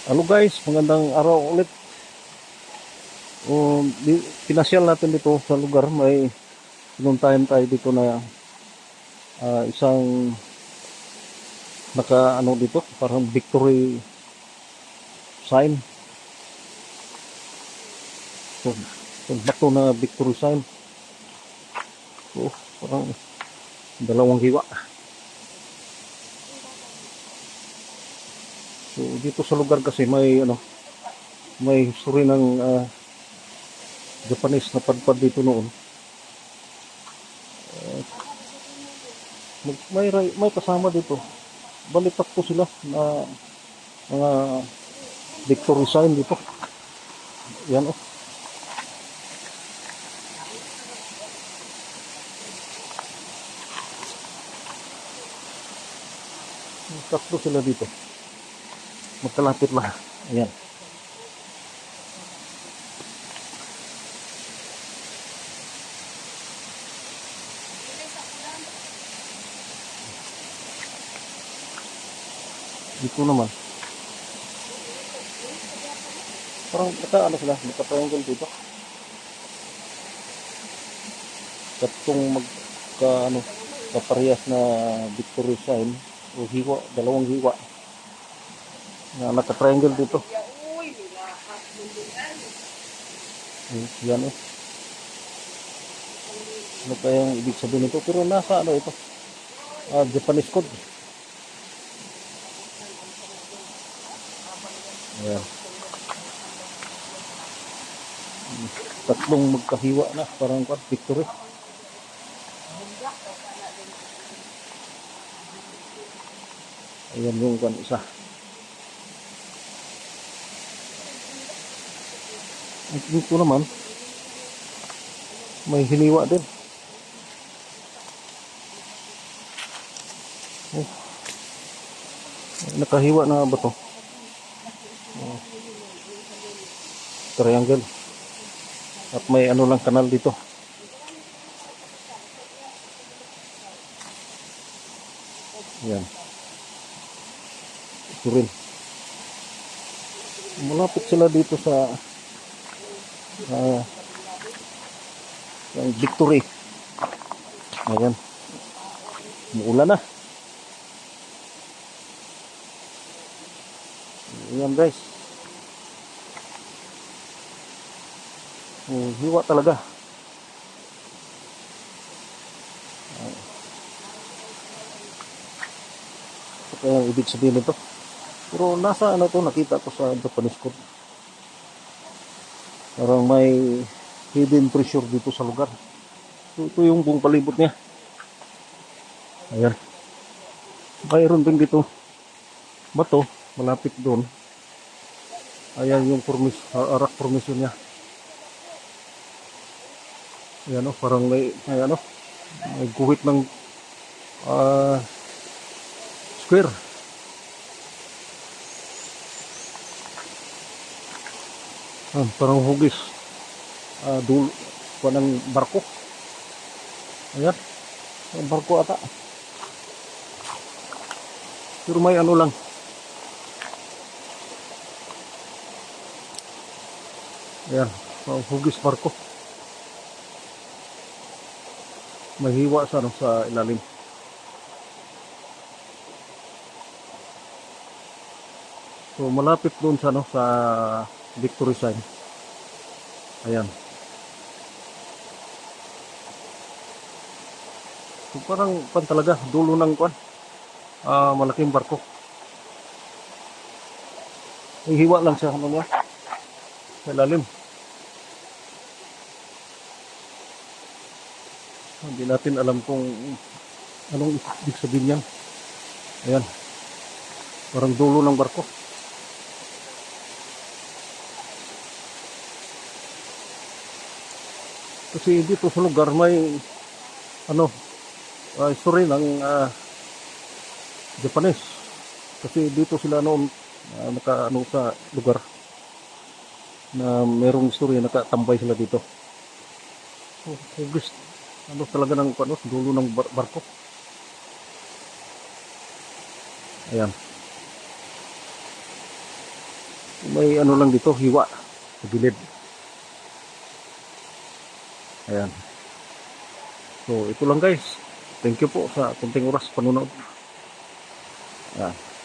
Hello guys, magandang araw ulit. Pinasyal natin dito sa lugar. May pinuntahan tayo dito na isang naka ano dito, parang victory sign. So bato na victory sign. So parang dalawang hiwa. So dito sa lugar kasi may history ng Japanese na padpad dito noon. May kasama dito. Balitak po sila na mga victory sign dito. Yan oh. Tatlo sila dito. Magkalapit lang. Ayan. Dito naman. Parang sila, naka-triangle dito. Tatlong kaparehas na victory sign o hiwa, dalawang hiwa na naka-triangle dito. Yan eh. Ano kayang ibig sabihin nito? Pero nasa ito? Japanese code. Ayan. Tatlong magkahiwa na, parang victory. Ayan yung isa. At dito naman, may hiniwa din. Oh. Nakahiwa na ba ito? Triangle. At may lang kanal dito. Yan. Ito rin. Malapit sila dito sa yung victory. Ayan. Muulan na. Ayan guys. Hiwa talaga. Ito kaya ibig sabihin nito. Pero nasa to nakita ko sa Japanese code. Parang may hidden treasure dito sa lugar. Ito yung buong palibot niya. Ayan. Mayroon din dito bato malapit doon. Ayan yung rock formation niya. Ayan o, parang may guhit ng square. Parang hugis dulo pa ng barko. Ayan, ang barko ata. Pero may lang. Ayan, hugis barko. May hiwa sa ilalim. So malapit doon sa sa victory sign. Ayan. So parang talaga dulo ng malaking barko. May hiwa lang siya niya sa ilalim. Hindi natin alam kung anong ibig sabihin niyan. Ayan. Parang dulo ng barko. Kasi dito sa lugar may history ng Japanese. Kasi dito sila noon naka sa lugar na merong history, nakatambay sila dito. So, hugis talaga ng dulo ng barko. Ayan. May ano lang dito, hiwa sa gilid. Ayan. So, ito lang guys. Thank you po sa kunting oras panunood. Ayan.